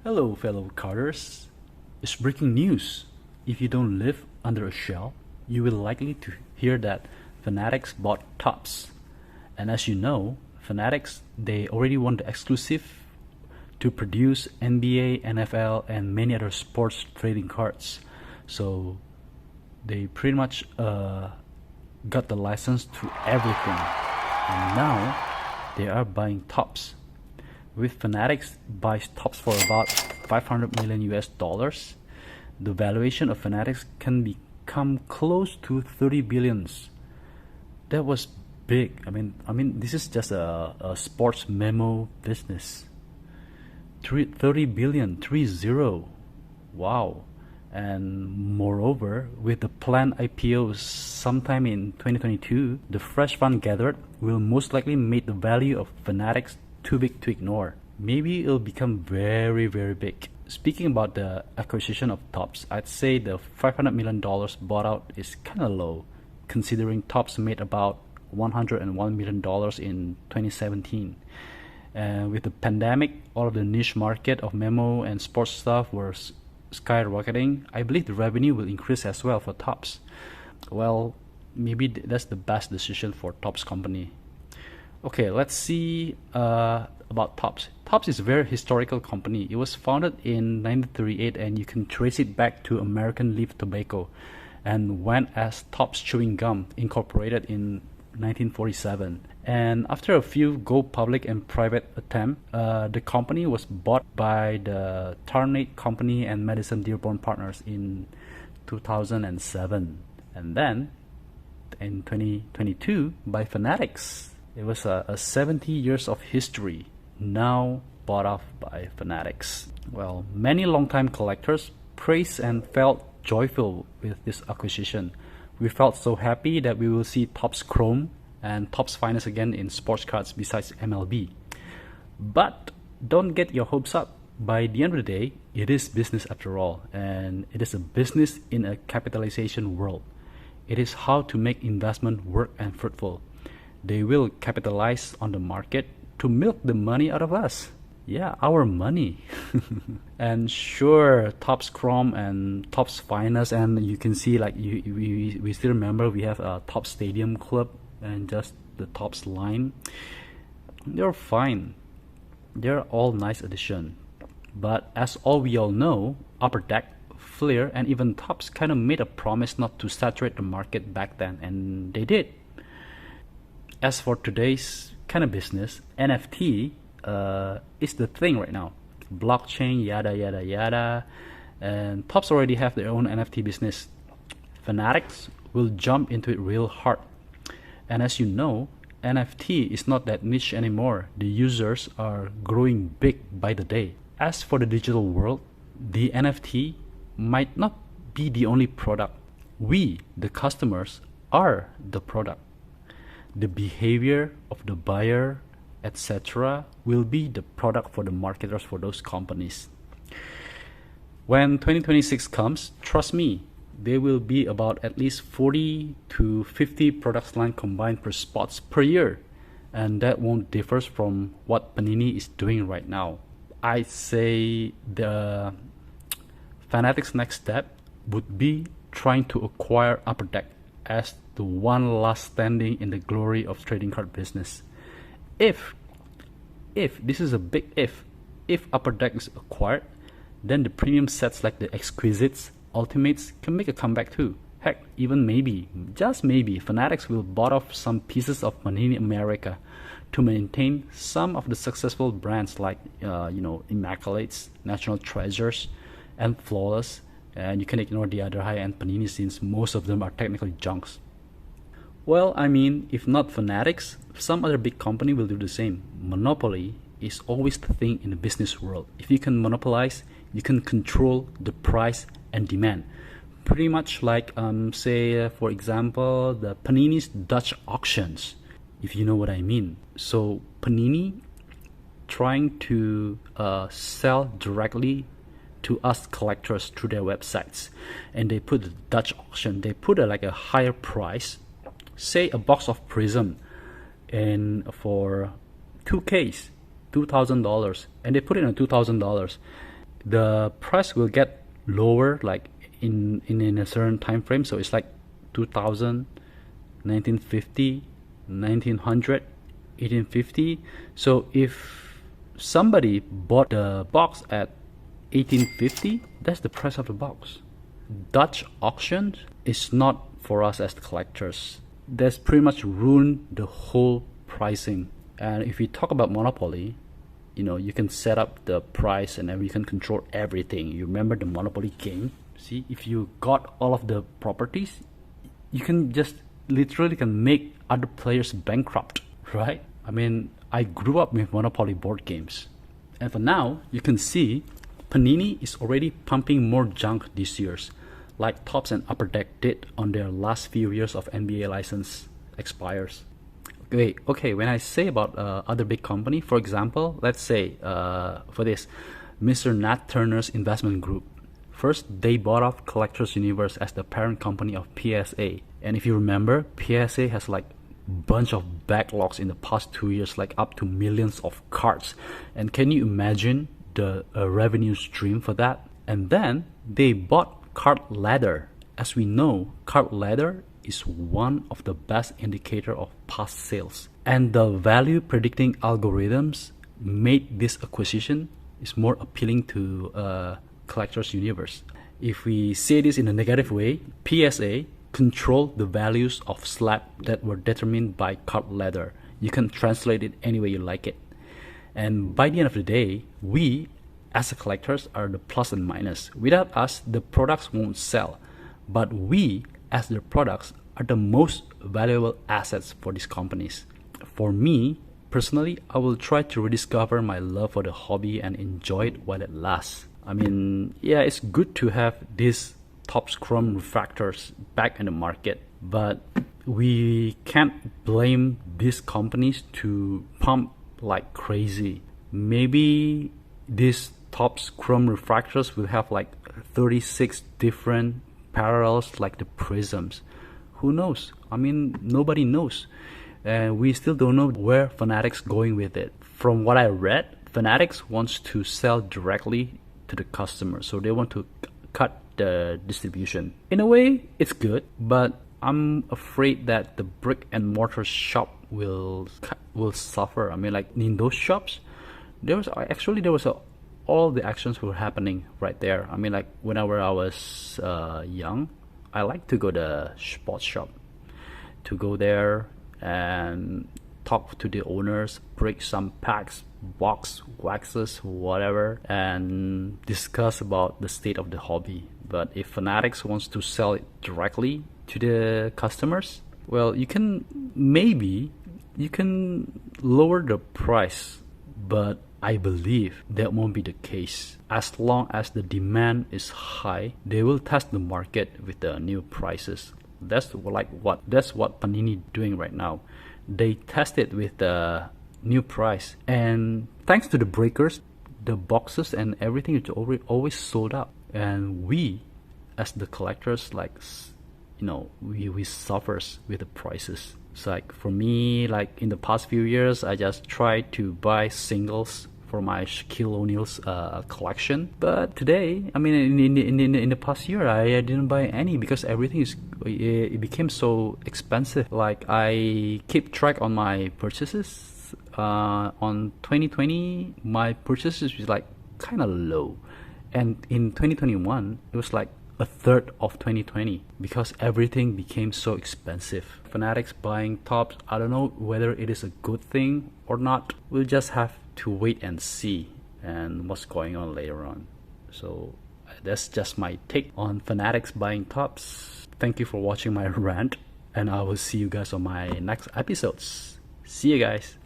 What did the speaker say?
Hello, fellow Carters. It's breaking news. If you don't live under a shell, you will likely to hear that Fanatics bought Topps. And as you know, Fanatics, they already won the exclusive to produce NBA, NFL, and many other sports trading cards. So they pretty much got the license to everything. And now they are buying Topps. With Fanatics buys Topps for about 500 million US dollars, the valuation of Fanatics can become close to 30 billions. That was big. I mean, this is just a sports memo business. 30 billion, 30. Wow. And moreover, with the planned IPO sometime in 2022, the fresh fund gathered will most likely make the value of Fanatics too big to ignore. Maybe it'll become very, very big. Speaking about the acquisition of Topps, I'd say the $500 million bought out is kind of low, considering Topps made about $101 million in 2017. And with the pandemic, all of the niche market of memo and sports stuff were skyrocketing. I believe the revenue will increase as well for Topps. Well, maybe that's the best decision for Topps company. Okay, let's see about Topps. Topps is a very historical company. It was founded in 1938 and you can trace it back to American leaf tobacco and went as Topps Chewing Gum, incorporated in 1947. And after a few go public and private attempts, the company was bought by the Tarnate Company and Madison Dearborn Partners in 2007. And then in 2022 by Fanatics. It was a 70 years of history, now bought off by Fanatics. Well, many longtime collectors praised and felt joyful with this acquisition. We felt so happy that we will see Topps Chrome and Topps Finest again in sports cards besides MLB. But don't get your hopes up. By the end of the day, it is business after all, and it is a business in a capitalization world. It is how to make investment work and fruitful. They will capitalize on the market to milk the money out of us. Yeah, our money. And sure, Topps Chrome and Topps Finest, and you can see like we still remember we have a Topps Stadium Club and just the Topps line. They're fine. They're all nice addition. But as all we all know, Upper Deck, Fleer, and even Topps kind of made a promise not to saturate the market back then, and they did. As for today's kind of business, NFT is the thing right now. Blockchain, yada yada yada, and Topps already have their own NFT business. Fanatics will jump into it real hard. And as you know, NFT is not that niche anymore. The users are growing big by the day. As for the digital world, the NFT might not be the only product. We, the customers, are the product. The behavior of the buyer, etc., will be the product for the marketers for those companies. When 2026 comes, trust me, there will be about at least 40 to 50 products line combined per spots per year, and that won't differ from what Panini is doing right now. I'd say the Fanatics' next step would be trying to acquire Upper Deck as the one last standing in the glory of trading card business. If this is a big if Upper Deck is acquired, then the premium sets like the Exquisites, Ultimates can make a comeback too. Heck, even maybe, just maybe, Fanatics will bought off some pieces of Panini America to maintain some of the successful brands like Immaculates, National Treasures, and Flawless. And you can ignore the other high-end Panini since most of them are technically junks. Well, I mean, if not Fanatics, some other big company will do the same. Monopoly is always the thing in the business world. If you can monopolize, you can control the price and demand. Pretty much like, say, for example, the Panini's Dutch auctions, if you know what I mean. So Panini trying to sell directly to us collectors through their websites, and they put the Dutch auction. They put like a higher price, say a box of Prism, and for 2Ks, $2,000, and they put it on $2,000. the price will get lower like in a certain time frame. So it's like 2000, 1950, 1900, 1850. So if somebody bought the box at 1850, that's the price of the box. Dutch auction is not for us as the collectors. That's pretty much ruined the whole pricing. And if we talk about monopoly, you know, you can set up the price and then you can control everything. You remember the Monopoly game? See, if you got all of the properties, you can just literally can make other players bankrupt, right? I mean, I grew up with Monopoly board games. And for now, you can see Panini is already pumping more junk this year, like Topps and Upper Deck did on their last few years of NBA license expires. Okay, when I say about other big company, for example, let's say for this, Mr. Nat Turner's investment group. First, they bought off Collectors Universe as the parent company of PSA. And if you remember, PSA has like bunch of backlogs in the past 2 years, like up to millions of cards. And can you imagine the revenue stream for that? And then they bought Card Ladder. As we know, Card Ladder is one of the best indicator of past sales, and the value predicting algorithms made this acquisition is more appealing to Collectors Universe. If we say this in a negative way, PSA controlled the values of slab that were determined by Card Ladder. You can translate it any way you like it, and by the end of the day, we as the collectors are the plus and minus. Without us, the products won't sell, but we as their products are the most valuable assets for these companies. For me, personally, I will try to rediscover my love for the hobby and enjoy it while it lasts. I mean, yeah, it's good to have these Topps Chrome refractors back in the market, but we can't blame these companies to pump like crazy. Maybe these Topps Chrome refractors will have like 36 different parallels like the prisms. Who knows? I mean, nobody knows, and we still don't know where Fanatics going with it. From what I read, Fanatics wants to sell directly to the customer, so they want to cut the distribution. In a way, it's good, but I'm afraid that the brick and mortar shop will suffer. I mean, like in those shops, there was all the actions were happening right there. I mean, like whenever I was young, I like to go to the sports shop, to go there and talk to the owners, break some packs, box waxes, whatever, and discuss about the state of the hobby. But if Fanatics wants to sell it directly to the customers, well, you can lower the price, but I believe that won't be the case. As long as the demand is high, they will test the market with the new prices. That's what Panini doing right now. They test it with the new price, and thanks to the breakers, the boxes and everything is always sold out. And we, as the collectors, like, you know, we suffers with the prices. So like for me, like in the past few years, I just tried to buy singles for my Shaquille O'Neal's collection. But today, I mean, in the past year, I didn't buy any because everything it became so expensive. Like I keep track on my purchases. On 2020, my purchases was like kind of low, and in 2021, it was like a third of 2020 because everything became so expensive. Fanatics buying Topps, I don't know whether it is a good thing or not. We'll just have to wait and see and what's going on later on. So that's just my take on Fanatics buying Topps. Thank you for watching my rant, and I will see you guys on my next episodes. See you guys.